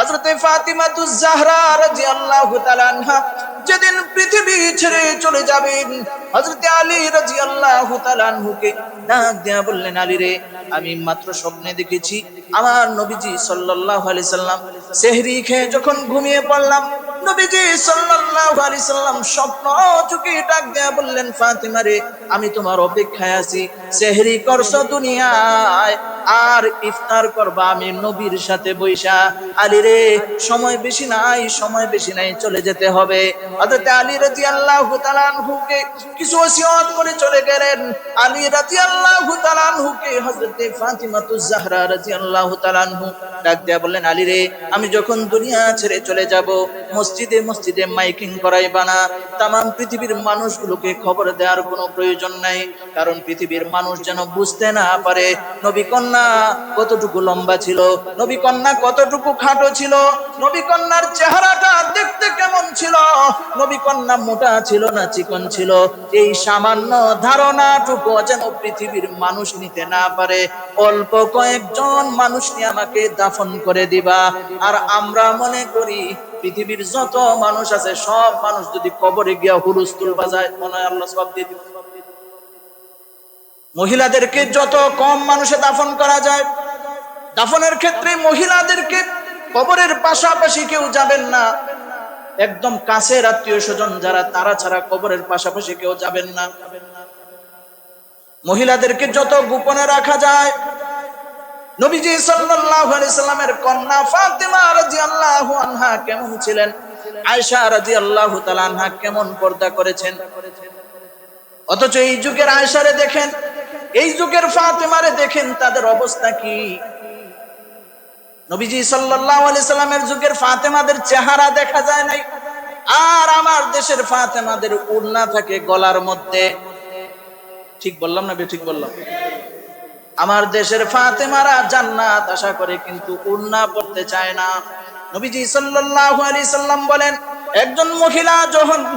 হযরতে ফাতিমাতুজ জাহরা রাদিয়াল্লাহু তাআলা আনহা যেদিন পৃথিবী ছেড়ে চলে যাবেন, হযরতে আলী রাদিয়াল্লাহু তাআলা আনহুকে ডাক দিয়া বললেন, আলী রে, আমি মাত্র স্বপ্নে দেখেছি আমার নবীজি সাল্লাল্লাহু আলাইহি সাল্লাম সেহরি খেয়ে যখন ঘুমিয়ে পড়লাম, নবীজি সাল্লাল্লাহু আলাইহি সাল্লাম স্বপ্ন চোখে ডাক দিয়া বললেন, ফাতিমা রে, আমি তোমার অপেক্ষায় আছি, সেহরি করছো দুনিয়ায়, আর ইফতার করবা আমি নবীর সাথে বৈশা। আলী রে, সময় বেশি নাই, চলে যেতে হবে। হযরত আলী রাদিয়াল্লাহু তাআলা আনহুকে কিছু ওসিয়ত করে চলে গেলেন। আলী রাদিয়াল্লাহু তাআলা আনহুকে হযরতে ফাতিমাতুজ জাহরা রাদিয়াল্লাহু তাআলা আনহু ডাক দিয়া বললেন, আলী রে, আমি যখন দুনিয়া ছেড়ে চলে যাব, মসজিদে মসজিদে মাইকিং করাইবা না, তামাম পৃথিবীর মানুষগুলোকে খবর দেওয়ার কোনো প্রয়োজন নাই, কারণ পৃথিবীর মানুষ যেন বুঝতে না পারে নবী কন্যা কতটুকু লম্বা ছিল, নবী কন্যা কতটুকু খাটো ছিল, নবী কন্যার চেহারাটা দেখতে কেমন ছিল, নবী কন্যা মোটা ছিল না চিকন ছিল, এই সামান্য ধারণাটুকু যেন পৃথিবীর মানুষ নিতে না পারে। অল্প কয়েকজন মানুষ নিয়ে আমাকে দাফন করে দিবা। আর আমরা মনে করি পৃথিবীর যত মানুষ আছে সব মানুষ যদি কবরে গিয়া হুলস্থুল বাজায়, মনে হয় আল্লাহ সওয়াব দিয়ে দিবে। মহিলাদেরকে যত কম মানুষে দাফন করা যায়, দাফনের ক্ষেত্রে মহিলাদেরকে কবরের পাশাপাশি কেউ যাবেন না, একদম কাছের আত্মীয় স্বজন যারা, তারা ছাড়া কবরের পাশাপাশি কেউ যাবেন না। মহিলাদেরকে যত গোপনে রাখা যায়। নবীজি সাল্লাল্লাহু আলাইহি সাল্লামের কন্যা ফাতিমা রাদিয়াল্লাহু আনহা কেমন ছিলেন, আয়েশা রাদিয়াল্লাহু তাআলা আনহা কেমন পর্দা করেছেন, অথচ এই যুগের আয়েশারে দেখেন, এই যুগের ফাতিমারে দেখেন, তাদের অবস্থা কি। নবীজি সাল্লাল্লাহু আলাইহি সাল্লামের যুগের ফাতেমাদের চেহারা দেখা যায় নাই, আর আমার দেশের ফাতেমাদের ওড়না থাকে গলার মধ্যে। ঠিক বললাম না ঠিক বললাম? আমার দেশের ফাতেমারা জান্নাত আশা করে কিন্তু ওড়না পড়তে চায় না। নবীজি সাল্লাল্লাহু আলাইহি সাল্লাম বলেন, একজন মহিলা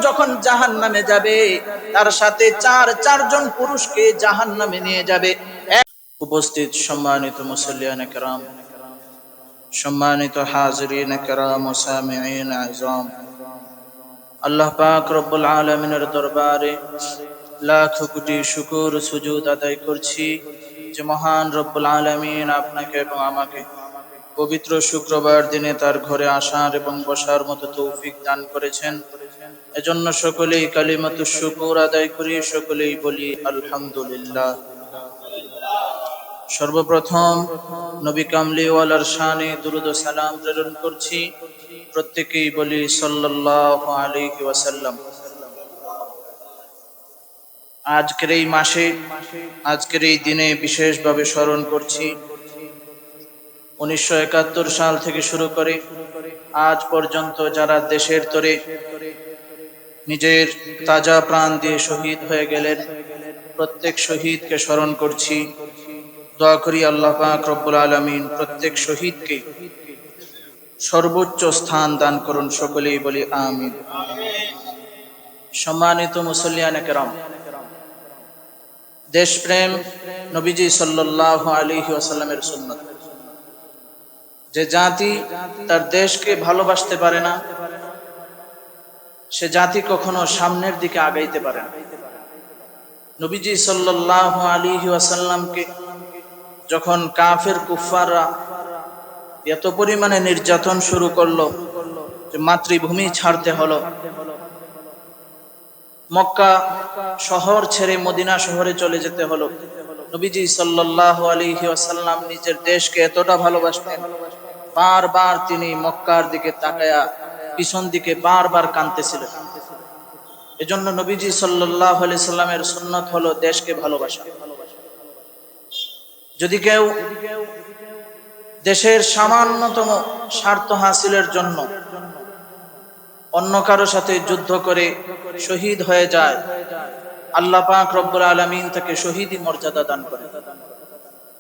যখন জাহান্নামে যাবে, তার সাথে চারজন পুরুষকে জাহান্নামে নিয়ে যাবে। উপস্থিত সম্মানিত মুসল্লিয়ানে কেরাম, সম্মানিত হাজিরিন কেরাম ও সামিঈন আযম, আল্লাহ পাক রব্বুল আলামিনের দরবারে লাখ কোটি শুকর সুজুদ আদায় করছি যে মহান রব্বুল আলামিন আপনাকে এবং আমাকে পবিত্র শুক্রবার দিনে তার ঘরে আসার এবং বসার মতো তৌফিক দান করেছেন। এজন্য সকলেই কালিমাতুশ শুকর আদায় করি, সকলেই বলি আলহামদুলিল্লাহ। সর্বপ্রথম নবী কামলিওয়ালার শানে দুরূদ ও সালাম প্রেরণ করছি, প্রত্যেকেই বলি সাল্লাল্লাহু আলাইহি ওয়াসাল্লাম। আজকের এই মাসে, আজকের এই দিনে বিশেষভাবে স্মরণ করছি 1971 সাল থেকে শুরু করে আজ পর্যন্ত যারা দেশের তরে নিজের তাজা প্রাণ দিয়ে শহীদ হয়ে গেলেন, প্রত্যেক শহীদকে স্মরণ করছি। দোয়া করি আল্লাহ পাক রব্বুল আলামিন প্রত্যেক শহীদকে সর্বোচ্চ স্থান দান করুন, সকলেই বলি আমিন। সম্মানিত মুসল্লিয়ানে কেরাম, দেশপ্রেম নবীজি সাল্লাল্লাহু আলাইহি ওয়াসাল্লামের সুন্নাত। যে জাতি তার দেশকে ভালোবাসতে পারে না, সে জাতি কখনো সামনের দিকে আগাইতে পারে না। নবীজি সাল্লাল্লাহু আলাইহি ওয়াসাল্লামকে যখন কাফের কুফফাররা এত পরিমাণে নির্যাতন শুরু করলো যে মাতৃভূমি ছাড়তে হলো, মক্কা শহর ছেড়ে মদিনা শহরে চলে যেতে হলো, নবীজি সাল্লাল্লাহু আলাইহি ওয়াসাল্লাম নিজের দেশকে এতটা ভালোবাসতেন, বারবার তিনি মক্কার দিকে তাকায়া পিছন দিকে বারবার কাঁদতেছিলেন। এজন্য নবীজি সাল্লাল্লাহু আলাইহি সাল্লামের সুন্নাত হলো দেশকে ভালোবাসা। যদি কেউ দেশের সামান্যতম স্বার্থ হাসিলের জন্য অন্য কারো সাথে যুদ্ধ করে শহীদ হয়ে যায়, আল্লাহ পাক রব্বুল আলামিন তাকে শহীদি মর্যাদা দান করে।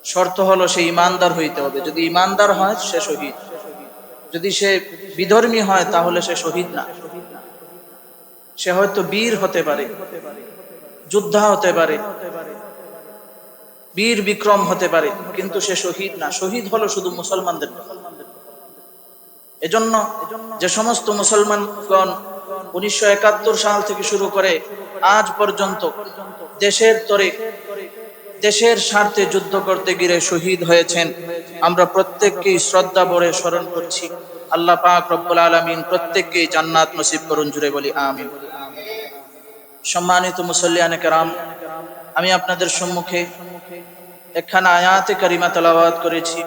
শর্ত হলো সে ইমানদার হইতে হবে। যদি ইমানদার হয় সে শহীদ, যদি সে বিধর্মী হয় তাহলে সে শহীদ না। সে হয়তো বীর হতে পারে, যোদ্ধা হতে পারে, বীর বিক্রম হতে পারে, কিন্তু সে শহীদ না। শহীদ হলো শুধু মুসলমানদের। এজন্য যে সমস্ত মুসলমানগণ 1971 সাল থেকে শুরু করে আজ পর্যন্ত দেশের তরে দেশের স্বার্থে যুদ্ধ করতে গিয়ে শহীদ হয়েছেন, আমরা প্রত্যেককেই শ্রদ্ধা ভরে স্মরণ করছি। আল্লাহ পাক রব্বুল আলামিন প্রত্যেককেই জান্নাত নসিব করুন, জুড়ে বলি আমিন। সম্মানিত মুসল্লিয়ানে কেরাম, আমি আপনাদের সম্মুখে একখানা আয়াতে কারিমা তেলাওয়াত করেছি।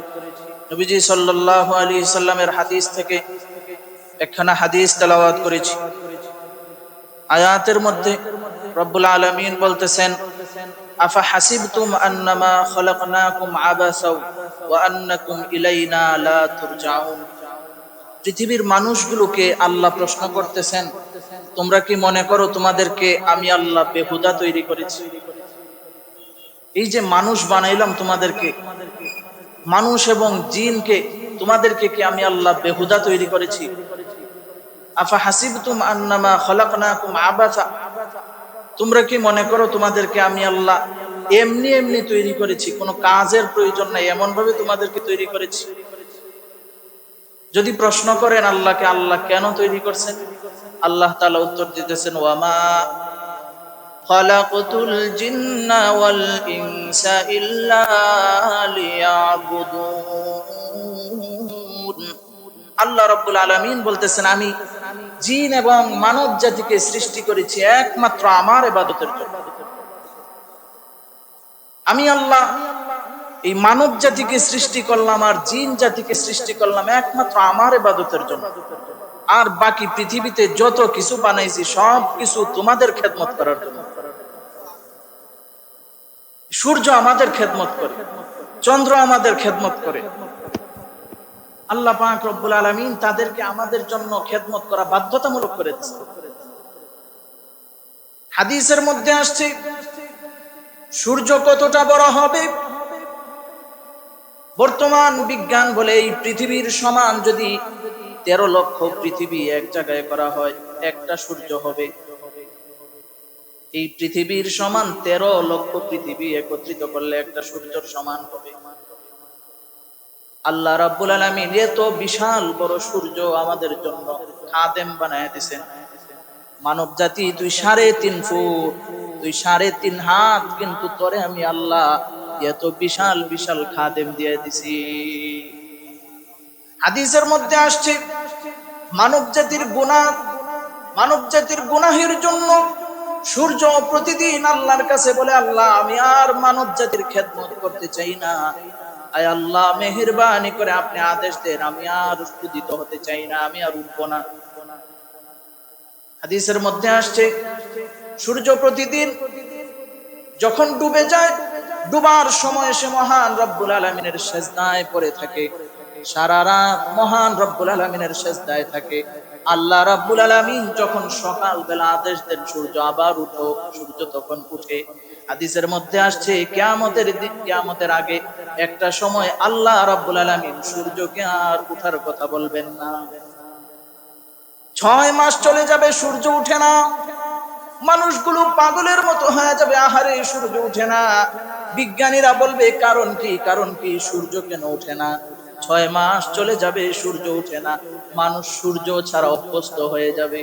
নবীজি সাল্লাল্লাহু আলাইহি সাল্লামের হাদিস থেকে একখানা হাদিস তেলাওয়াত করেছি। আয়াতের মধ্যে রব্বুল আলামিন বলতেছেন, আফা হাসিবতুম আন্নামা খলাকনাকুম আবাসাও ওয়া আন্নাকুম ইলাইনা লা তুরজাউন। পৃথিবীর মানুষগুলোকে আল্লাহ প্রশ্ন করতেছেন, তোমরা কি মনে করো তোমাদেরকে আমি আল্লাহ বেহুদা তৈরি করেছি? এই যে মানুষ বানাইলাম তোমাদেরকে, মানুষ এবং জিনকে, তোমাদেরকে কি আমি আল্লাহ বেহুদা তৈরি করেছি? আফা হাসিবতুম আন্নামা খলাকনাকুম আবাসা, তোমরা কি মনে করো তোমাদেরকে আমি আল্লাহ এমনি এমনি তৈরি করেছি, কোনো কাজের প্রয়োজন নাই, এমন ভাবে তোমাদেরকে তৈরি করেছি? যদি প্রশ্ন করেন আল্লাহকে আল্লাহ কেন তৈরি করছেন, আল্লাহ তাআলা উত্তর দিতেছেন, ওয়ামা খালাকতুল জিন্না ওয়াল ইনসা ইল্লা লিয়াবুদুন। আল্লাহ রাব্বুল আলামিন বলতেছেন, আমি জিন এবং মানব জাতিকে সৃষ্টি করেছি একমাত্র আমার ইবাদতের জন্য। আমি আল্লাহ এই মানব জাতিকে সৃষ্টি করলাম আর জিন জাতিকে সৃষ্টি করলাম একমাত্র আমার ইবাদতের জন্য। আর বাকি পৃথিবীতে যত কিছু বানাইছি সব কিছু তোমাদের খেদমত করার জন্য। সূর্য আমাদের খেদমত করে, চন্দ্র আমাদের খেদমত করে। আল্লাহ পাক রব্বুল আলামিন তাদেরকে আমাদের জন্য খেদমত করা বাধ্যতামূলক করে দিয়েছে। হাদিসের মধ্যে আসছে, সূর্য কতটা বড় হবে, বর্তমান বিজ্ঞান বলে এই পৃথিবীর সমান যদি 13 লক্ষ পৃথিবী এক জায়গায় করা হয়, একটা সূর্য হবে এই পৃথিবীর সমান। 13 লক্ষ পৃথিবী একত্রিত করলে একটা সূর্যের সমান হবে। আল্লাহ রাব্বুল আলামিন এত বিশাল বড় সূর্য আমাদের জন্য খাদেম বানায় দিয়েছেন। মানব জাতি তুই 3.5 ফুট, তুই 3.5 হাত, কিন্তু তোরে আমি আল্লাহ এত বিশাল বিশাল খাদেম দিয়ে দিছি। হাদিসের মধ্যে আসছে, মানব জাতির গুনাহের জন্য সূর্য প্রতিদিন আল্লাহর কাছে বলে, আল্লাহ আমি আর মানব জাতির খেদমত করতে চাই না, আয় আল্লাহ মেহেরবানি করে আপনি আদেশ দেন, আমি আর উদ্দিত হতে চাই না, আমি আর উঠব না। হাদিসের মধ্যে আসছে, সূর্য প্রতিদিন যখন ডুবে যায়, ডুবার সময় সে মহান রব্বুল আলামিনের সিজদায় পড়ে থাকে, সারা রাত মহান রব্বুল আলামিনের সিজদায় থাকে। আল্লাহ রাব্বুল আলামিন যখন সকাল বেলা আদেশ দেন সূর্য আবার উঠো, সূর্য তখন উঠে। হাদিসের মধ্যে আসছে, কিয়ামতের দিন, কিয়ামতের আগে একটা সময় আল্লাহ রাব্বুল আলামিন সূর্যকে আর উঠার কথা বলবেন না। 6 মাস চলে যাবে, সূর্য উঠে না। মানুষগুলো পাগলের মতো হয়ে যাবে, আহারে সূর্য উঠে না। বিজ্ঞানীরা বলবে কারণ কি, কারণ কি, সূর্য কেন উঠে না? 6 মাস চলে যাবে, সূর্য উঠে না। মানুষ সূর্য ছাড়া অভ্যস্ত হয়ে যাবে,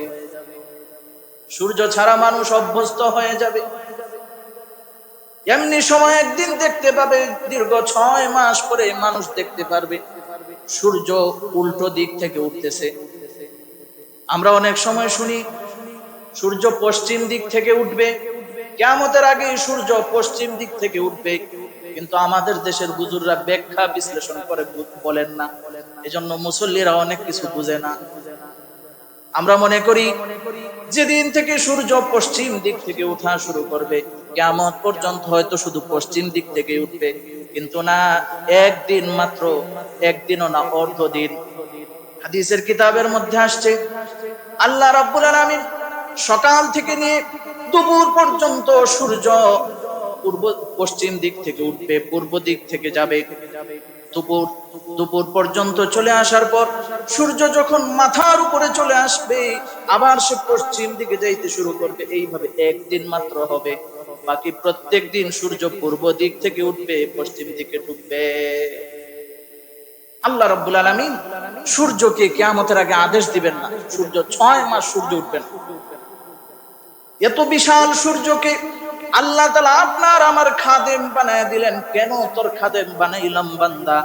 সূর্য ছাড়া মানুষ অভ্যস্ত হয়ে যাবে। এমনি সময় একদিন দেখতে পাবে, দীর্ঘ 6 মাস পরে মানুষ দেখতে পারবে সূর্য উল্টো দিক থেকে উঠতেছে। আমরা অনেক সময় শুনি সূর্য পশ্চিম দিক থেকে উঠবে, কিয়ামতের আগে সূর্য পশ্চিম দিক থেকে উঠবে, কিন্তু আমাদের দেশের হুজুররা ব্যাখ্যা বিশ্লেষণ করে বলেন না। এজন্য মুসল্লিরা অনেক কিছু বুঝে না। আমরা মনে করি যেদিন থেকে সূর্য পশ্চিম দিক থেকে উঠা শুরু করবে কিয়ামত পর্যন্ত হয়তো শুধু পশ্চিম দিক থেকে উঠবে, কিন্তু না, একদিন মাত্র, একদিনও না, অর্ধ দিন। হাদিসের কিতাবের মধ্যে আসছে, আল্লাহ রাব্বুল আলামিন সকাল থেকে নিয়ে দুপুর পর্যন্ত সূর্য পশ্চিম দিক থেকে উঠবে, পূর্ব দিক থেকে যাবে। দুপুর পর্যন্ত চলে আসার পর সূর্য যখন মাথার উপরে চলে আসবে, আবার সে পশ্চিম দিকে যাইতে শুরু করবে। এইভাবে একদিন মাত্র হবে, বাকি প্রত্যেক দিন সূর্য পূর্ব দিক থেকে উঠবে, পশ্চিম দিকে ঢুকবে। আল্লাহ রাব্বুল আলামিন সূর্যকে কিয়ামতের আগে আদেশ দিবেন না, সূর্য 6 মাস সূর্য উঠবে না। এত বিশাল সূর্যকে আল্লাহ তাআলা আপনার আমার খাদেম বানায় দিলেন। কেন তোর খাদেম বানাইলাম বান্দা?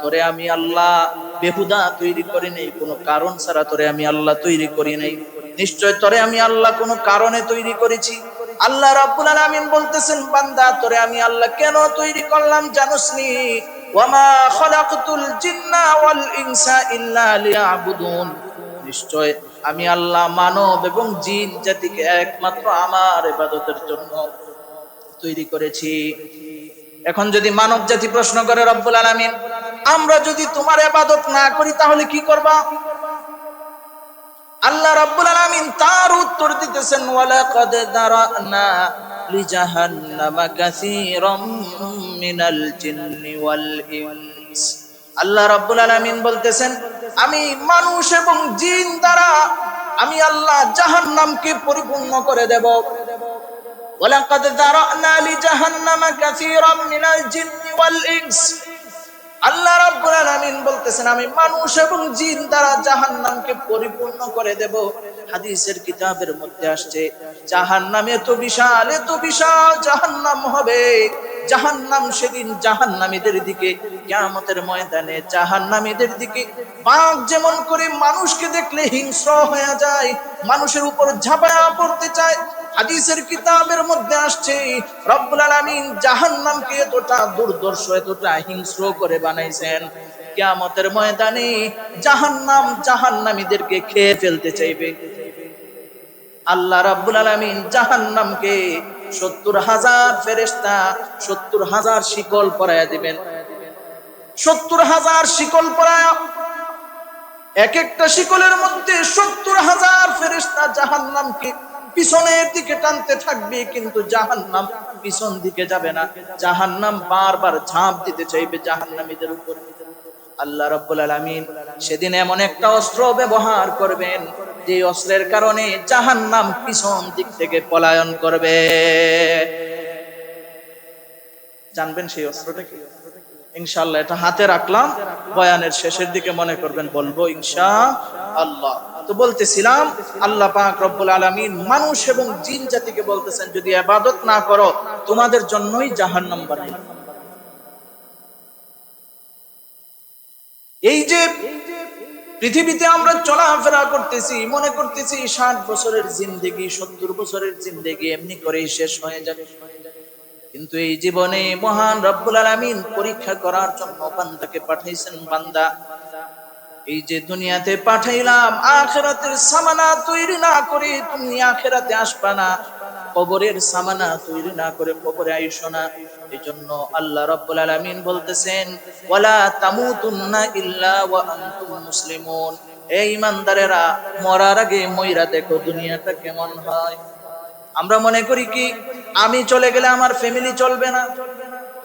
তোরে আমি আল্লাহ বেহুদা তৈরি করি নাই, কোনো কারণ ছাড়া তোরে আমি আল্লাহ তৈরি করি নাই। নিশ্চয় তোরে আমি আল্লাহ কোনো কারণে তৈরি করেছি। আল্লাহ রাব্বুল আলামিন বলতেছেন, বান্দা তোরে আমি আল্লাহ কেন তৈরি করলাম জানোস নি? ওয়ামা খালাকতুল জিন্না ওয়াল ইনসা ইল্লা লিয়াবুদুন। নিশ্চয় আমি আল্লাহ মানব এবং জিন জাতিকে একমাত্র আমার ইবাদতের জন্য তৈরি করেছি। এখন যদি মানব জাতি প্রশ্ন করে, রব্বুল আলামিন আমরা যদি তোমার ইবাদত না করি তাহলে কি করবা? আল্লাহ রাব্বুল আলামিন তার উত্তর দিতেছেন, ওয়ালাকাদ দারানা লিজাহান্নামা কাসীরাম মিনাল জিন্নি ওয়াল ইনস। আল্লাহ রাব্বুল আলামিন বলতেছেন, আমি মানুষ এবং জিন দ্বারা আমি আল্লাহ জাহান্নামকে পরিপূর্ণ করে দেব। ওয়ালাকাদ দারানা লিজাহান্নামা কাসীরাম মিনাল জিন্নি ওয়াল ইনস। আল্লাহ রাব্বুল আলামিন বলতেছেন, আমি মানুষ এবং জিন দ্বারা জাহান্নামকে পরিপূর্ণ করে দেব। হাদিসের কিতাবের মধ্যে আসছে, জাহান্নাম এত বিশাল জাহান্নাম হবে। জাহান্নাম সেদিন জাহান্নামীদের দিকে, কিয়ামতের ময়দানে জাহান্নামীদের দিকে বাঘ যেমন করে মানুষকে দেখলে হিংস্র হয়ে যায়, মানুষের উপর ঝাঁপায়া পড়তে চায়, হাদিসের কিতাবের মধ্যে আসছে রব্বুল আলামিন জাহান্নামকে এতটা দুর্দর্শ এতটা হিংস্র করে বানাইছেন, কিয়ামতের ময়দানে জাহান্নাম জাহান্নামীদেরকে খেয়ে ফেলতে চাইবে। আল্লাহ রাব্বুল আলামিন জাহান্নামকে 70,000 ফেরেশতা 70,000 শিকল পরায়া দিবেন। 70,000 শিকল পরায়া, এক একটা শিকলের মধ্যে 70,000 ফেরেশতা জাহান্নামকে পিছনের দিকে টানতে থাকবে, কিন্তু জাহান্নাম পিছন দিকে যাবে না। জাহান্নাম বারবার ঝাঁপ দিতে চাইবে জাহান্নামীদের উপর। আল্লাহ রাব্বুল আলামিন সেদিন এমন একটা অস্ত্র ব্যবহার করবেন, যে অস্ত্রের কারণে জাহান্নাম পিছন দিক থেকে পলায়ন করবে। জানবেন সেই অস্ত্রটা কি? ইনশাআল্লাহ এটা হাতে রাখলাম, বয়ানের শেষের দিকে মনে করবেন বলবো ইনশাআল্লাহ। তো বলতেছিলাম, আল্লাহ পাক রব্বুল আলামিন মানুষ এবং জিন জাতিকে বলতেছেন, যদি ইবাদত না করো তোমাদের জন্যই জাহান্নাম বানাইলাম। এই যে পৃথিবীতে আমরা চলাফেরা করতেছি, মনে করতেছি 60 বছরের জিন্দেগি 70 বছরের জিন্দেগি এমনি করেই শেষ হয়ে যাবে, কিন্তু এই জীবনে মহান রব্বুল আলামিন পরীক্ষা করার জন্য বান্দাকে পাঠাইছেন। বান্দা, এই যে দুনিয়াতে পাঠাইলাম, আখিরাতের সামানা তৈরি না করে তুমি আখিরাতে আসবা না, কবরের সামানা তৈরি না করে কবরে আইসো না। এজন্য আল্লাহ রাব্বুল আলামিন বলতেছেন, ওয়ালা তামুতুন্না ইল্লা ওয়া আনতুম মুসলিমুন। এই ঈমানদারেরা, মরার আগে মইরা দেখো দুনিয়াটা কেমন হয়। আমরা মনে করি কি, আমি চলে গেলে আমার ফ্যামিলি চলবে না,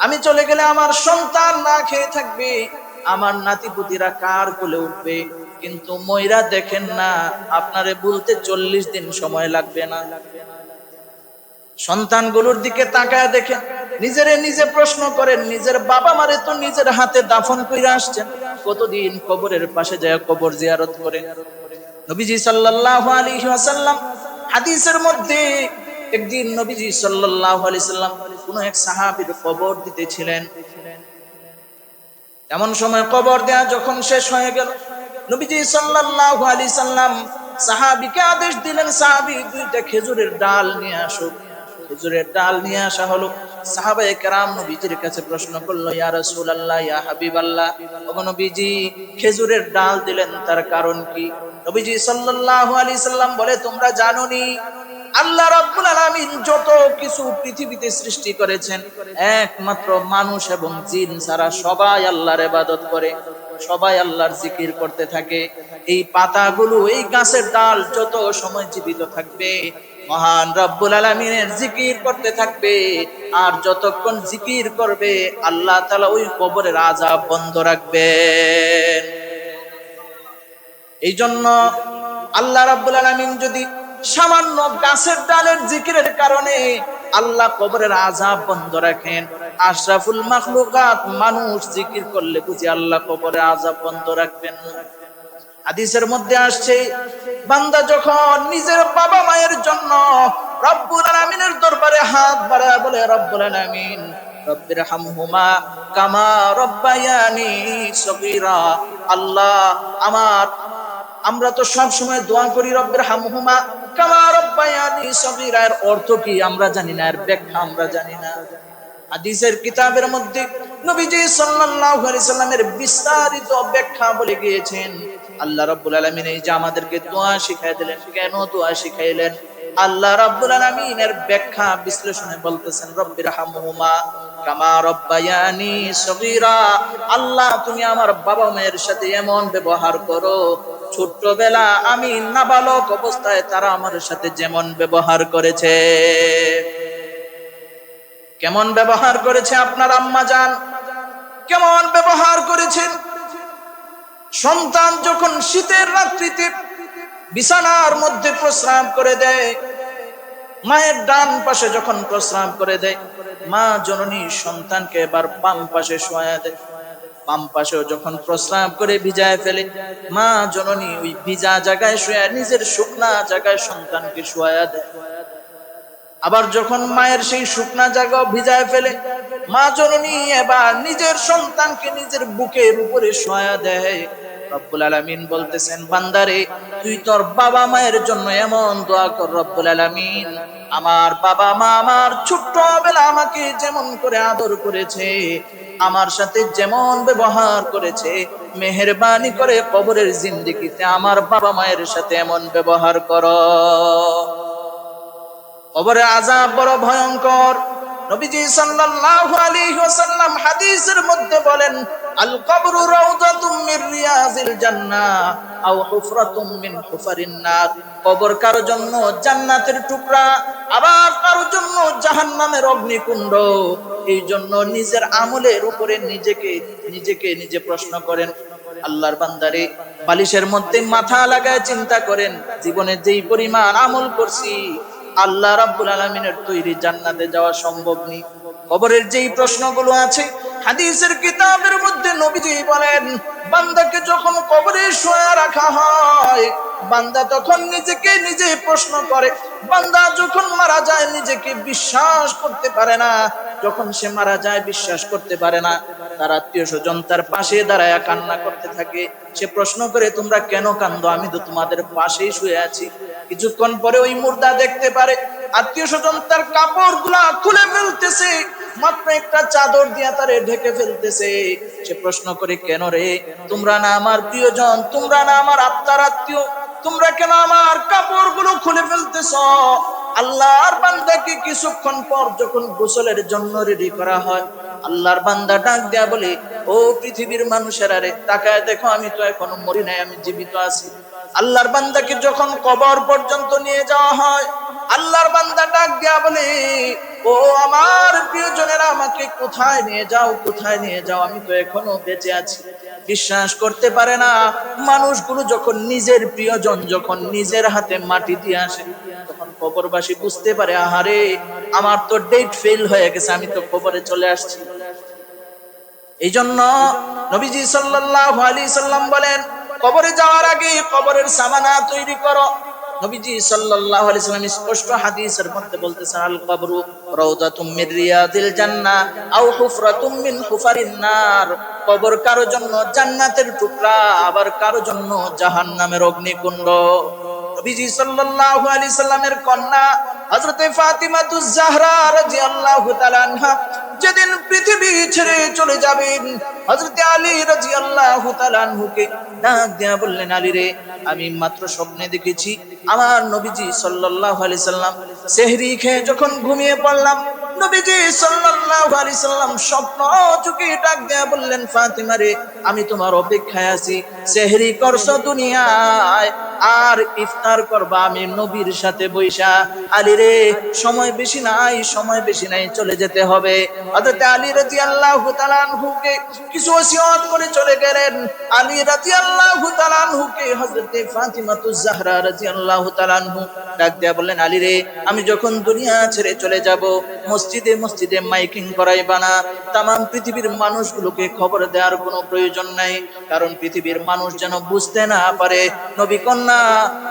আমি চলে গেলে আমার সন্তান না খেয়ে থাকবে, আমার নাতিপুতিরা কার কোলে উঠবে। কিন্তু মইরা দেখেন না, আপনারে বলতে 40 দিন সময় লাগবে না। সন্তানগুলোর দিকে তাকায় দেখেন, নিজেরে নিজে প্রশ্ন করেন, নিজের বাবা মারে তো নিজের হাতে দাফন কইরা আসছেন, কতদিন কবরের পাশে যায় কবর জিয়ারত করে। নবীজি সাল্লাল্লাহু আলাইহি ওয়াসাল্লাম হাদিসের মধ্যে, একদিন নবীজি সাল্লাল্লাহু আলাইহি সাল্লাম কোন এক সাহাবীর কবর দিতেছিলেন। এমন সময় কবর দেয়া যখন শেষ হয়ে গেল, নবীজি সাল্লাল্লাহু আলাইহি সাল্লাম সাহাবীকে আদেশ দিলেন, সাহাবী 2টা খেজুরের ডাল নিয়ে আসো। খেজুরের ডাল নিয়ে আসা হলো। সাহাবায়ে কেরাম নবীজির কাছে প্রশ্ন করলো, ইয়া রাসূলুল্লাহ, ইয়া হাবিবাল্লাহ, ওগো নবীজি খেজুরের ডাল দিলেন তার কারণ কি? নবীজি সাল্লাল্লাহু আলাইহি সাল্লাম বলে, তোমরা জানোনি আল্লাহ রাব্বুল আলামিন যত কিছু পৃথিবীতে সৃষ্টি করেছেন, একমাত্র মানুষ এবং জিন ছাড়া সবাই আল্লাহর ইবাদত করে, সবাই আল্লাহর জিকির করতে থাকে। এই পাতাগুলো, এই গাছের ডাল যত সময় জীবিত থাকবে, মহান রব্বুল আলামিনের জিকির করতে থাকবে। আর যতক্ষণ জিকির করবে, আল্লাহ তাআলা ওই কবরের আযাব বন্ধ রাখবেন। এই জন্য আল্লাহ রাব্বুল আলামিন যদি সামান্য গাছের ডালের জিকিরের কারণে আল্লাহ কবরের আযাব বন্ধ রাখেন। আশরাফুল মাখলুকাত মানুষ জিকির করলে বুঝি আল্লাহ কবরের আযাব বন্ধ রাখবেন না? হাদিসের মধ্যে আসছে, বান্দা যখন নিজের বাবা মায়ের জন্য রব্বুল আলামিনের দরবারে হাত বাড়ায় বলে, রব্বুল আলামিন রব্বির হামহুমা কামা রব্বায়ানি সগীরা, আল্লাহ আমরা তো সব সময় দোয়া করি রব্বির হামহুমা কামা রব্বায়ানি সগীরা, এর অর্থ কি আমরা জানি না, এর ব্যাখ্যা আমরা জানি না। হাদিসের কিতাবের মধ্যে নবীজি সাল্লাল্লাহু আলাইহি সাল্লামের বিস্তারিত ব্যাখ্যা বলে গিয়েছেন। আল্লাহ রাব্বুল আলামিন এই যে আমাদেরকে দোয়া শিখাই দিলেন, কেন দোয়া শিখাইলেন? আল্লাহ রাব্বুল আলামিনের ব্যাখ্যা বিশ্লেষণে বলতেছেন, রব্বির হামহুমা কামা রব্বায়ানি সগীরা, আল্লাহ তুমি আমার বাবা মায়ের সাথে এমন ব্যবহার করো, ছোট্টবেলা আমি নাবালক অবস্থায় তারা আমার সাথে যেমন ব্যবহার করেছে। কেমন ব্যবহার করেছে আপনার আম্মা জান? কেমন ব্যবহার করেছেন? সন্তান যখন শীতের রাত্রিতে বিছানার মধ্যে প্রস্রাব করে দেয়, মায়ের ডান পাশে যখন প্রস্রাব করে দেয়, মা জননী সন্তানকে এবার বাম পাশে শোয়া দেয়। বাম পাশেও যখন প্রস্রাব করে ভিজায় ফেলে, মা জননী ওই ভিজা জায়গায় শুয়ে নিজের শুকনা জায়গায় সন্তানকে শোয়া দেয়। আবার যখন মায়ের সেই শুকনা জায়গা ভিজায় ফেলে, মা জননী এবার নিজের সন্তানকে নিজের বুকের উপরে শোয়া দেয়। রব্বুল আলামিন বলতেছেন, বান্দারে তুই তোর বাবা মায়ের জন্য এমন দোয়া কর, রব্বুল আলামিন আমার বাবা মা আমার ছোট্টবেলা আমাকে যেমন করে আদর করেছে, আমার সাথে যেমন ব্যবহার করেছে, মেহেরবানি করে কবরের জিন্দেগিতে আমার বাবা মায়ের সাথে এমন ব্যবহার করো। কবরের আযাব বড় ভয়ঙ্কর। নবীজি সাল্লাল্লাহু আলাইহি ওয়াসাল্লাম হাদিসের মধ্যে বলেন, আল কবরু রাউযাতুম মির রিয়াজিল জান্নাহ আও হুফরাতুম মিন হুফারিন নার, কবর কারো জন্য জান্নাতের টুকরা, আবার কারো জন্য জাহান্নামের অগ্নিকুণ্ড। এই জন্য নিজের আমলের উপরে নিজে প্রশ্ন করেন। আল্লাহর বান্দারে বালিশের মধ্যে মাথা লাগায় চিন্তা করেন, জীবনে যেই পরিমাণ আমল করছি, আল্লাহ রাব্বুল আলামিনের তৈরি জান্নাতে যাওয়া সম্ভব নেই। কবরের যেই প্রশ্নগুলো আছে হাদিসের কিতাবের মধ্যে নবীজি বলেন, বান্দাকে যখন কবরে শোয়া রাখা হয়, বান্দা তখন নিজেকে নিজে প্রশ্ন করে। বান্দা যখন মারা যায় নিজেকে বিশ্বাস করতে পারে না, যখন সে মারা যায় বিশ্বাস করতে পারে না, তার আত্মীয় স্বজন তার পাশে দাঁড়ায় কান্না করতে থাকে। সে প্রশ্ন করে, তোমরা কেন কান্দো? আমি তো তোমাদের পাশেই শুয়ে আছি। কিছুক্ষণ পরে ওই মুর্দা দেখতে পারে আত্মীয় স্বজন তার কাপড় গুলা খুলে ফেলতেছে, মাত্র একটা চাদর দিয়া তারে ঢেকে ফেলতেছে। সে প্রশ্ন করে, কেন রে? তোমরা না আমার প্রিয়জন, তোমরা না আমার আত্মার আত্মীয়, তোমরা কেন আমার কাপড় গুলো খুলে ফেলতেছ? আল্লাহর বান্দাকে কিছুক্ষণ পর যখন গোসলের জন্য রেডি করা হয়, আল্লাহর বান্দা ডাক দেয়া বলে, ও পৃথিবীর মানুষেরা রে, তাকায় দেখো, আমি তো এখনো মরি নাই, আমি জীবিত আছি। আল্লাহর বান্দাকে যখন কবর পর্যন্ত নিয়ে যাওয়া হয়, আল্লাহর বান্দা ডাক দেয়া বলে, ও আমার প্রিয়জনেরা, আমাকে কোথায় নিয়ে যাও, কোথায় নিয়ে যাও, আমি তো এখনো বেঁচে আছি। বিশ্বাস করতে পারে না। মানুষগুলো যখন নিজের প্রিয়জন যখন নিজের হাতে মাটি দিয়ে আসে, তখন কবরবাসী বুঝতে পারে, আহারে আমার তো ডেট ফেল হয়ে গেছে, আমি তো কবরে চলে আসছি। এই জন্য নবীজি সাল্লাল্লাহু আলাইহি সাল্লাম বলেন, কবরে যাওয়ার আগে কবরের সামানা তৈরি করো। নবীজি সাল্লাল্লাহু আলাইহি সাল্লাম স্পষ্ট হাদিসের মধ্যে বলতেছেন, আল কবরু রাউযাতুম মির রিয়াদিল জান্নাহ আও হুফরাতুম মিন হুফারিন নার, কবর কারো জন্য জান্নাতের টুকরা, আবার কারো জন্য জাহান্নামের অগ্নিকুণ্ড। নবীজি সাল্লাল্লাহু আলাইহি সাল্লামের কন্যা হযরত ফাতিমাতুজ জাহরা রাদিয়াল্লাহু তাআলা আনহা যেদিন পৃথিবী ছেড়ে চলে যাবেন, হযরত আলী রাদিয়াল্লাহু তাআলা আনহুকে ডাক দিয়া বললেন, আলী রে, আমি মাত্র স্বপ্নে দেখেছি আমার নবীজি সাল্লাল্লাহু আলাইহি সাল্লাম সেহরি খেয়ে যখন ঘুমিয়ে পড়লাম, নবীজি সাল্লাল্লাহু আলাইহি সাল্লাম স্বপ্ন চোখে ডাক দিয়া বললেন, ফাতিমা রে, আমি তোমার অপেক্ষায় আছি, সেহরি করছো দুনিয়ায়, আর ইফতার করবা আমি নবীর সাথে বৈশা। আলী রে সময় বেশি নাই, সময় বেশি নাই, চলে যেতে হবে। হযরত আলী রাদিয়াল্লাহু তাআলা আনহুকে কিছু ওসিয়ত করে চলে গেলেন। আলী রাদিয়াল্লাহু তাআলা আনহুকে হযরতে ফাতিমাতুজ জাহরা রাদিয়াল্লাহু তাআলা আনহু ডাক দিয়া বললেন, আলী রে আমি যখন দুনিয়া ছেড়ে চলে যাব, মসজিদে মসজিদে মাইকিং করাইবা না, তাম পৃথিবীর মানুষগুলোকে খবর দেওয়ার কোনো প্রয়োজন নাই, কারণ পৃথিবীর মানুষ যেন বুঝতে না পারে নবী কন্যা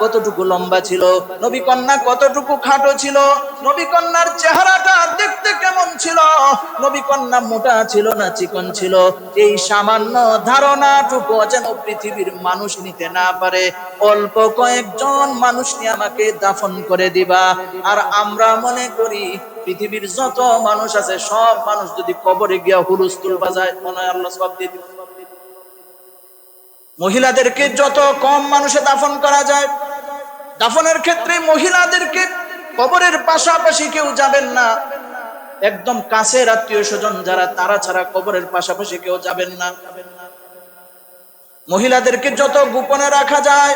কতটুকু লম্বা ছিল, নবী কন্যা কতটুকু খাটো ছিল, নবী কন্যার চেহারাটা দেখতে কেমন ছিল, নবী কন্যা মোটা ছিল না চিকন ছিল, এই সামান্য ধারণাটুকু যেন পৃথিবীর মানুষ নিতে না পারে। অল্প কয়েকজন মানুষ নিয়ে আমাকে দাফন করে দিবা। আর আমরা মনে করি পৃথিবীর যত মানুষ আছে সব মানুষ যদি কবরে গিয়া হুলস্থুল বাজায়, মনে হয় আল্লাহ সওয়াব দিয়ে দিবে। মহিলাদেরকে যত কম মানুষে দাফন করা যায়, দাফনের ক্ষেত্রে মহিলাদেরকে কবরের পাশাপাশি কেউ যাবেন না, একদম কাছের আত্মীয় স্বজন যারা তারা ছাড়া কবরের পাশাপাশি কেউ যাবেন না। মহিলাদেরকে যত গোপনে রাখা যায়।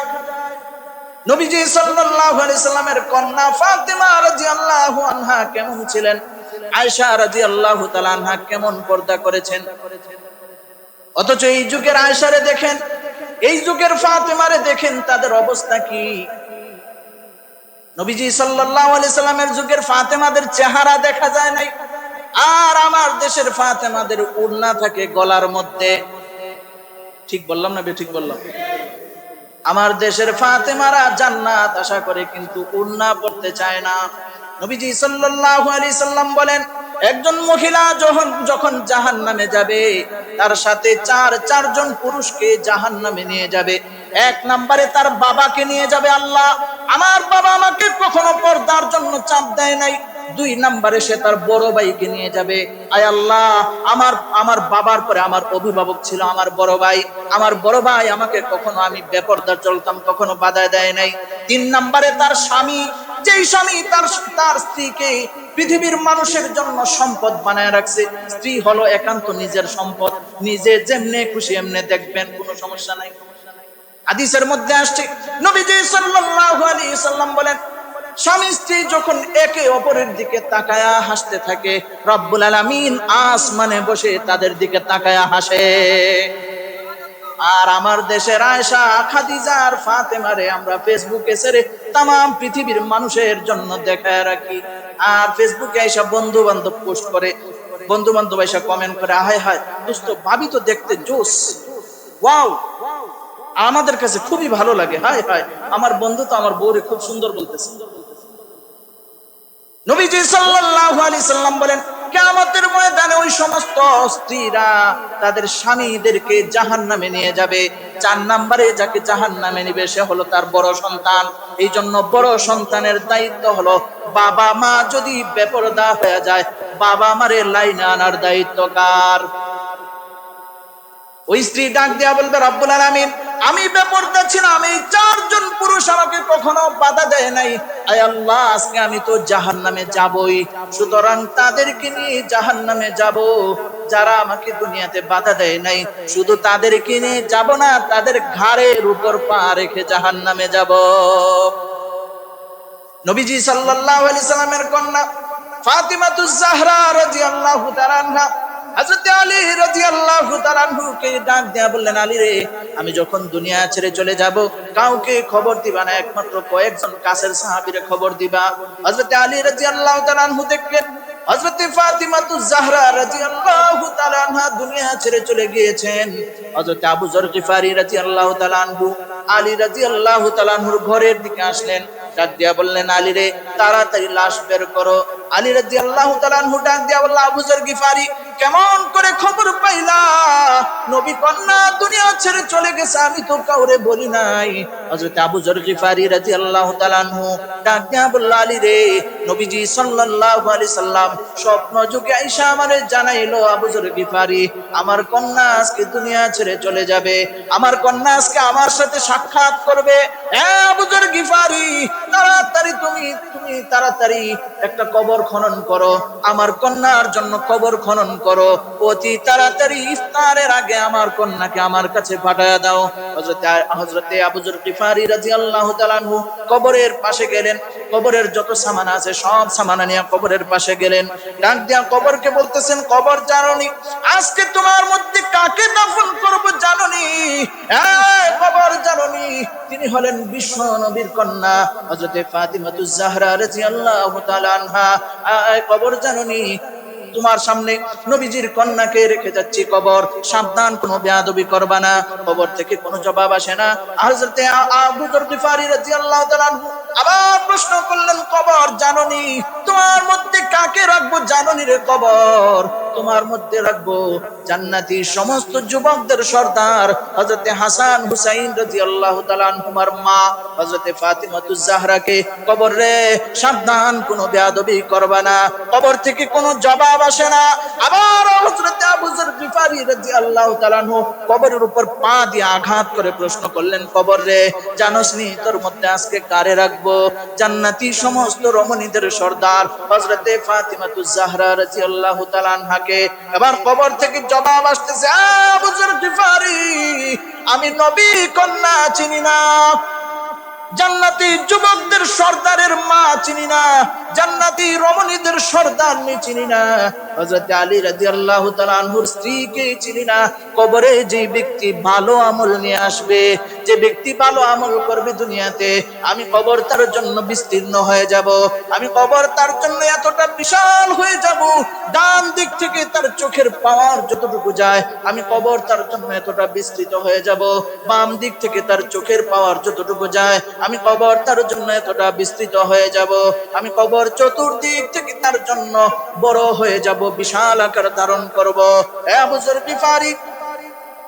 নবীজি সাল্লাল্লাহু আলাইহি সাল্লামের কন্যা ফাতেমা রাদিয়াল্লাহু আনহা কেমন ছিলেন, আয়েশা রাদিয়াল্লাহু তাআলা আনহা কেমন পর্দা করেছেন, অথচ এই যুগের আয়েশারে দেখেন, এই যুগের ফাতেমারে দেখেন, তাদের অবস্থা কি। নবীজি সাল্লাল্লাহু আলাইহি সাল্লামের যুগের ফাতেমাদের চেহারা দেখা যায় নাই, আর আমার দেশের ফাতেমাদের ওড়না থাকে গলার মধ্যে। ঠিক বললাম না ঠিক বললাম? আমার দেশের ফাতেমারা জান্নাত আশা করে কিন্তু ওড়না পড়তে চায় না। নবীজি সাল্লাল্লাহু আলাইহি সাল্লাম বলেন, একজন মহিলা যখন জাহান্নামে যাবে, তার সাথে চারজন পুরুষকে জাহান্নামে নিয়ে যাবে। এক নম্বরে তার বাবাকে নিয়ে যাবে আল্লাহ, আমার বাবা আমাকে কখনো পর্দার জন্য চাপ দেয় নাই। দুই নম্বরে সে তার বড় ভাইকে নিয়ে যাবে, আয় আল্লাহ আমার বাবার পরে আমার অভিভাবক ছিল আমার বড় ভাই, আমার বড় ভাই আমাকে কখনো আমি বেপরদা চলতাম, কখনো বাধা দেয় নাই। তিন নম্বরে তার স্বামী, যেই স্বামী তার স্ত্রীকে পৃথিবীর মানুষের জন্য সম্পদ বানায় রাখছে। স্ত্রী হলো একান্ত নিজের সম্পদ, নিজে যেমনে খুশি এমনে দেখবেন, কোনো সমস্যা নাই। হাদিসের মধ্যে আসছে, নবীজি সাল্লাল্লাহু আলাইহি সাল্লাম বলেন, স্বামী স্ত্রী যখন একে অপরের দিকে তাকায়া হাসতে থাকে, রব্বুল আলামিন আসমানে বসে তাদের দিকে তাকায়া হাসে। আর আমার দেশের আয়েশা, খাদিজা আর ফাতেমারে আমরা ফেসবুকে ছেড়ে তাম পৃথিবীর মানুষের জন্য দেখায় রাখি। আর ফেসবুকে আয়েশা বন্ধু বান্ধব পোস্ট করে, বন্ধু বান্ধব আয়েশা কমেন্ট করে, হায় হায় দোস্ত ভাবি তো দেখতে জোস, ওয়াও, আমাদের কাছে খুবই ভালো লাগে, হায় হায় আমার বন্ধু তো আমার বউরে খুব সুন্দর বলতেছে। নবীজি সাল্লাল্লাহু আলাইহি সাল্লাম বলেন, কিয়ামতের ময়দানে ওই সমস্ত স্ত্রীরা তাদের স্বামীদেরকে জাহান্নামে নিয়ে যাবে। 4 নম্বরে যাকে জাহান্নামে নিবে সে হলো তার বড় সন্তান। এই জন্য বড় সন্তানের দায়িত্ব হলো, বাবা মা যদি বেপরদা হয়ে যায়, বাবা মারে লাইনে আনার দায়িত্ব কার? ওই স্ত্রী ডাক দিয়া বলবে, রব্বুল আলামিন আমি বেপরদা ছিলাম, এই 4 জন পুরুষ আমাকে কখনো বাধা দেয় নাই, আয় আল্লাহ আজকে আমি তো জাহান্নামে যাবই, সুতরাং তাদেরকে নিয়ে জাহান্নামে যাব। যারা আমাকে দুনিয়াতে বাধা দেয় নাই, শুধু তাদেরকে নিয়ে যাব না, তাদের ঘাড়ের উপর পা রেখে জাহান্নামে যাব। নবীজি সাল্লাল্লাহু আলাইহি সাল্লামের কন্যা ফাতিমাতুজ জাহরা রাদিয়াল্লাহু তাআলা আনহা হযরত আলী রাদিয়াল্লাহু তাআলা আনহুকে ডাক দেয়া বললেন, আলী রে আমি যখন দুনিয়া ছেড়ে চলে যাব, কাউকে খবর দিবা না, একমাত্র কয়েকজন কাছের সাহাবীরে খবর দিবা। হযরত আলী রাদিয়াল্লাহু তাআলা আনহু দেখলেন হযরত ফাতিমাতুজ জাহরা রাদিয়াল্লাহু তাআলা আনহা দুনিয়া ছেড়ে চলে গিয়েছেন। হযরত আবু যর গিফারি রাদিয়াল্লাহু তাআলা আনহু আলী রাদিয়াল্লাহু তাআলা আনহুর ঘরের দিকে আসলেন, ডাক দিয়া বললেন, আলী রে তাড়াতাড়ি লাশ বের করো। আলী রাদিয়াল্লাহু তাআলা আনহু ডাক দিয়া বলল, আবু যর গিফারি কেমন করে খবর পাইলা নবী কন্যা দুনিয়া ছেড়ে চলে গেছে? আমি তো কাউরে বলি নাই। হযরত আবু যর গিফারি রাদিয়াল্লাহু তাআলা আনহু ডাক দিয়া বলল, আলী রে নবীজি সাল্লাল্লাহু আলাইহি সাল্লাম স্বপ্ন যুগে আয়েশা আমারে জানাইলো, আবু যর গিফারি আমার কন্যা আজকে দুনিয়া ছেড়ে চলে যাবে, আমার কন্যা আজকে আমার সাথে সাক্ষাৎ করবে। আবু যর গিফারি তাড়াতাড়ি তুমি তাড়াতাড়ি একটা কবর খনন করো, আমার কন্যার জন্য কবর খনন করো। করো, অতি তাড়াতাড়ি ইফতারের আগে আমার কন্যাকে আমার কাছে পাঠায়া দাও। হযরতে আবু যর গিফারি রাদিয়াল্লাহু তাআলা আনহু কবরের পাশে গেলেন, কবরের যত সামান আছে সব সামান নিয়ে কবরের পাশে গেলেন, ডাক দিয়া কবরকে বলতেছেন, কবর জানোনি আজকে তোমার মধ্যে কাকে দাফন করব জানোনি? কবর জানোনি তিনি হলেন বিশ্ব নবীর কন্যা হযরতে ফাতিমাতুজ জাহরা রাদিয়াল্লাহু তাআলা আনহা। কবর জানোনি তোমার সামনে নবীজির কন্যাকে রেখে যাচ্ছি কবর, সাবধান কোনো বেয়াদবি করবা না। কবর থেকে কোনো জবাব আসে না। হযরতে আবু যর গিফারি রাদিয়াল্লাহু তাআলা আনহু আবার প্রশ্ন করলেন, কবর জানোনি তোমার মধ্যে কাকে রাখবো জানোনি রে কবর? তোমার মধ্যে রাখবো জান্নাতি সমস্ত যুবকদের সর্দার হযরতে হাসান হুসাইন রাদিয়াল্লাহু তাআলা আনহুমার মা হযরতে ফাতিমাতুজ জাহরাকে। কবর রে সাবধান কোনো বেয়াদবি করবা না, কবর থেকে কোনো জবাব আসে না। আবার হযরতে আবু যর গিফারি রাদিয়াল্লাহু তাআলা আনহু কবরের উপর পা দিয়ে আঘাত করে প্রশ্ন করলেন, কবর রে জানোস নি তোর মধ্যে আজকে কারে রাখবো? জান্নাতি সমস্ত রমণীদের সর্দার হযরতে ফাতিমাতুজ জাহরা রাদিয়াল্লাহু তাআলা আনহাকে। এবার কবর থেকে জবাব আসতেছে, আবু যর গিফারি আমি নবী কন্যা চিনি না, জান্নাতি যুবকদের সর্দারের মা চিনি না, জান্নাতি রমণীদের সর্দারনি চিনি না, হযরত আলী রাদিয়াল্লাহু তাআলা আনহুর স্ত্রীকে চিনি না। কবরে যে ব্যক্তি ভালো আমল নিয়ে আসবে, যে ব্যক্তি ভালো আমল করবে দুনিয়াতে, আমি কবর তার জন্য বিস্তীর্ণ হয়ে যাব, আমি কবর তার জন্য এতটা বিশাল হয়ে যাব, ডান দিক থেকে তার চোখের পাওয়ার যতটুকু যায় আমি কবর তার জন্য এতটা বিস্তৃত হয়ে যাব, বাম দিক থেকে তার চোখের পাওয়ার যতটুকু যায় আমি কবর তার জন্য এতটা বিস্তৃত হয়ে যাব, আমি কবর চতুর্দিক থেকে তার জন্য বড় হয়ে যাব, বিশাল আকার ধারণ করব। আবু যর গিফারি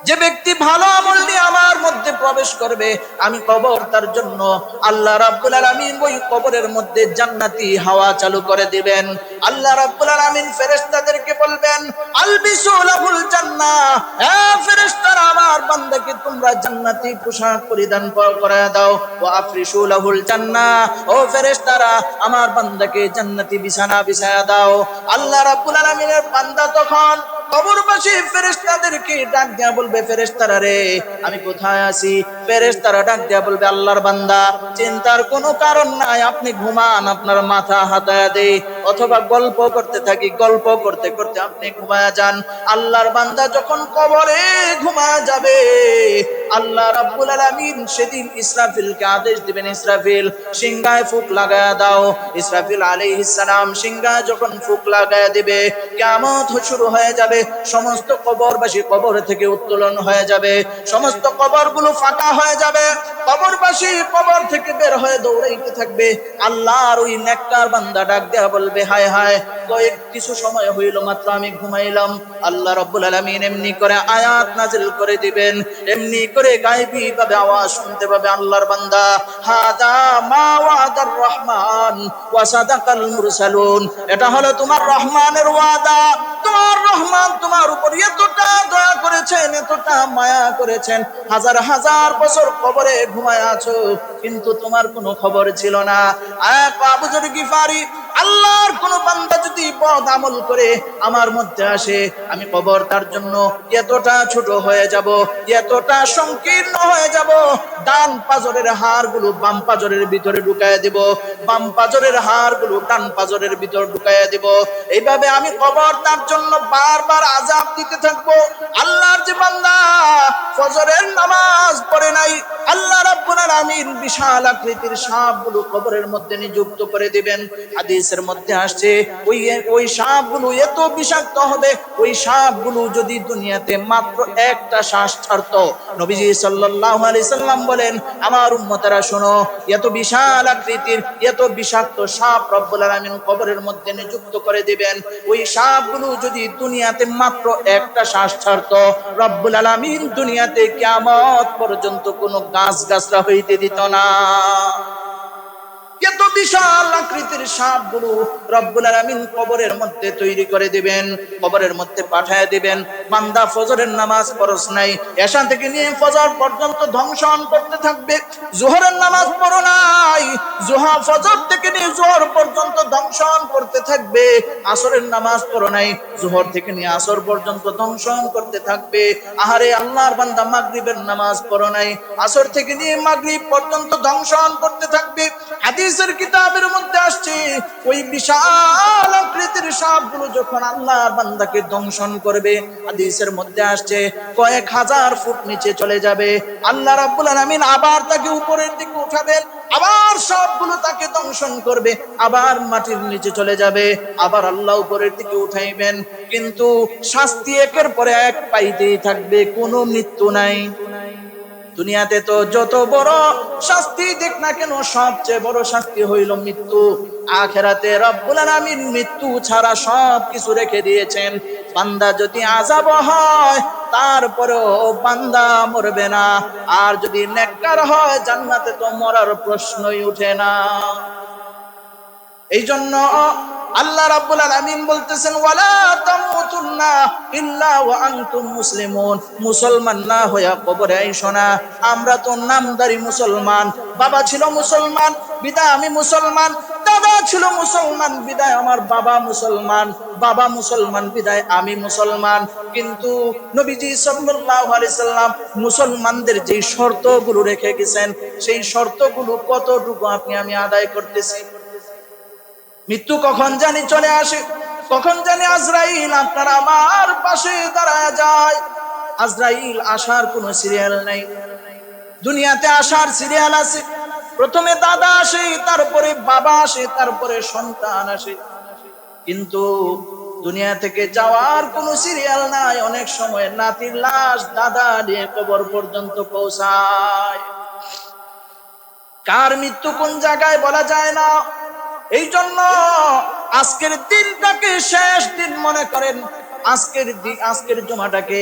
যে ব্যক্তি ভালো আমল নিয়ে আমার মধ্যে প্রবেশ করবে আমি কবর তার জন্য আল্লাহ রাব্বুল আলামিন ওই কবরের মধ্যে জান্নাতি হাওয়া চালু করে দিবেন। আল্লাহ রাব্বুল আলামিন ফেরেশতাদেরকে বলবেন, আলবিসু লাহুল জান্নাহ, হে ফেরেশতারা আমার বান্দাকে তোমরা জান্নাতি পোশাক পরিধান করায়া দাও। ওয়া আফরিশু লাহুল জান্নাহ, ও ফেরেশতারা আমার বান্দাকে জান্নাতি বিছানা বিছায়া দাও। আল্লাহ রাব্বুল আলামিনের বান্দা তখন কবরবাসী ফেরেশতাদেরকে ডাক দেয়া বলবে, ফেরেশতারা রে আমি কোথায় আছি? ফেরেশতারা ডাক দেয়া বলবে, আল্লাহর বান্দা চিন্তার কোনো কারণ নাই, আপনি ঘুমান, আপনার মাথা হাতায়া দেই, অথবা গল্প করতে থাকি, গল্প করতে করতে আপনি ঘুমায়া যান। আল্লাহর বান্দা যখন কবরে ঘুমায়া যাবে আল্লাহ রাব্বুল আলামিন সেদিন ইসরাফিলকে আদেশ দিবেন, ইসরাফিল সিংহায় ফুক লাগায়া দাও। ইসরাফিল আলাইহিস সালাম সিংহায় যখন ফুক লাগায়া দিবে কিয়ামত শুরু হয়ে যাবে, সমস্ত কবরবাসী কবর থেকে উত্তোলন হয়ে যাবে, সমস্ত কবরগুলো ফাঁকা হয়ে যাবে, কবরবাসী কবর থেকে বের হয়ে দৌড়াইতে থাকবে। আল্লাহর ওই নেককার বান্দা ডাক দেয়া বলবে, হায় হায় কয়েক কিছু সময় হইল মাত্র আমি ঘুমাইলাম। আল্লাহ রাব্বুল আলামিন এমনি করে আয়াত নাযিল করে দিবেন, এমনি করে গায়বী ভাবে আওয়াজ শুনতে পাবে আল্লাহর বান্দা, হাদা মা ওয়াদার রহমান ওয়া সাদাকাল মুরসালুন, এটা হলো তোমার রহমানের ওয়াদা, তোমার রহমান তোমার উপর এতটা দয়া করেছেন, এতটা মায়া করেছেন, হাজার হাজার বছর কবরে ঘুমায় আছো কিন্তু তোমার কোনো খবর ছিল না। আবু যর গিফারি আল্লাহর কোন বান্দা যদি বদ আমল করে আমার মধ্যে আসে আমি কবর তার জন্য এতটা ছোট হয়ে যাব, এতটা সংকীর্ণ হয়ে যাব, ডান পাজরের হাড়গুলো বাম পাজরের ভিতরে ঢুকায়া দেব, বাম পাজরের হাড়গুলো ডান পাজরের ভিতরে ঢুকায়া দেব। এইভাবে আমি কবর তার জন্য বারবার আযাব দিতে থাকবো। আল্লাহর যে বান্দা ফজরের নামাজ পড়ে নাই আল্লাহ রাব্বুল আলামিন বিশাল আকৃতির সাপগুলো কবরের মধ্যে নিযুক্ত করে দিবেন। হাদিসের মধ্যে আসছে ওই সাপগুলো এত বিষাক্ত হবে, ওই সাপগুলো যদি দুনিয়াতে মাত্র একটা শ্বাস ছাড়তো, নবীজি সাল্লাল্লাহু আলাইহি সাল্লাম বলেন, আমার উম্মতেরা শোনো, এত বিশাল আকৃতির এত বিষাক্ত সাপ রব্বুল আলামিন কবরের মধ্যে নিযুক্ত করে দিবেন। ওই সাপগুলো যদি দুনিয়াতে মাত্র একটা শ্বাস ছাড়তো রব্বুল আলামিন দুনিয়াতে কিয়ামত পর্যন্ত কোনো গাছ গাছরা হইতে দিত না। এত বিশাল আকৃতির সাপগুলো রব্বুল আলামিন কবরের মধ্যে তৈরি করে দিবেন, কবরের মধ্যে পাঠায় দিবেন। বান্দা ফজরের নামাজ পড়স নাই, এশা থেকে নিয়ে ফজর পর্যন্ত ধ্বংসন করতে থাকবে। জোহরের নামাজ পড়ো নাই, ফজর থেকে নিয়ে জোহর পর্যন্ত ধ্বংসন করতে থাকবে। আসরের নামাজ পড়ো নাই, জোহর থেকে নিয়ে আসর পর্যন্ত ধ্বংসন করতে থাকবে। আহারে আল্লাহর বান্দা মাগরিবের নামাজ পড়ো নাই, আসর থেকে নিয়ে মাগরিব পর্যন্ত ধ্বংসন করতে থাকবে। হাদিসের কিতাবের মধ্যে আসছে ওই বিশাল আকৃতির সাপগুলো যখন আল্লাহর বান্দাকে দংশন করবে, হাদিসের মধ্যে আসছে কয়েক হাজার ফুট নিচে চলে যাবে। আল্লাহ রাব্বুল আলামিন আবার তাকে উপরের দিকে উঠাবেন, আবার সবগুলো তাকে দংশন করবে, আবার মাটির নিচে চলে যাবে, আবার আল্লাহ উপরের দিকে উঠাইবেন। কিন্তু শাস্তি একের পরে এক পাইতেই থাকবে, কোনো মৃত্যু নাই। দুনিয়াতে তো যত বড় শাস্তি দেখ না কেন, সবচেয়ে বড় শাস্তি হইল মৃত্যু। আখিরাতে রব্বুল আলামিন মৃত্যু ছাড়া সব কিছু রেখে দিয়েছেন। বান্দা যদি আযাব হয় তারপরেও বান্দা মরবে না, আর যদি নেককার হয় জান্নাতে তো মরার প্রশ্নই উঠে না। এই জন্য আল্লাহ রাব্বুল আলামিন বলতেছেন ওয়ালা তামুতুন্না ইল্লা ওয়া আনতুম মুসলিমুন, মুসলমান না হইয়া কবরে আইসো না। আমরা তো নামদারি মুসলমান, বাবা ছিল মুসলমান বিদায় আমি মুসলমান, দাদা ছিল মুসলমান বিদায় আমার বাবা মুসলমান, বাবা মুসলমান বিদায় আমি মুসলমান। কিন্তু নবীজি সাল্লাল্লাহু আলাইহি সাল্লাম মুসলমানদের যে শর্তগুলো রেখে গেছেন, সেই শর্তগুলো কতটুকু আপনি আমি আদায় করতেছি? মৃত্যু কখন জানি চলে আসে, কখন জানি আজরাইল আপনার আমার পাশে দাঁড়ায় যায়। আজরাইল আসার কোনো সিরিয়াল নাই। দুনিয়াতে আসার সিরিয়াল আছে, প্রথমে দাদা আসে, তারপরে বাবা আসে, তারপরে সন্তান আসে। কিন্তু দুনিয়া থেকে যাওয়ার কোনো সিরিয়াল নাই। অনেক সময় নাতির লাশ দাদা নিয়ে কবর পর্যন্ত পৌঁছায়। কার মৃত্যু কোন জায়গায় বলা যায় না। এই জন্য আজকের দিনটাকে শেষ দিন মনে করেন, আজকের জুমাটাকে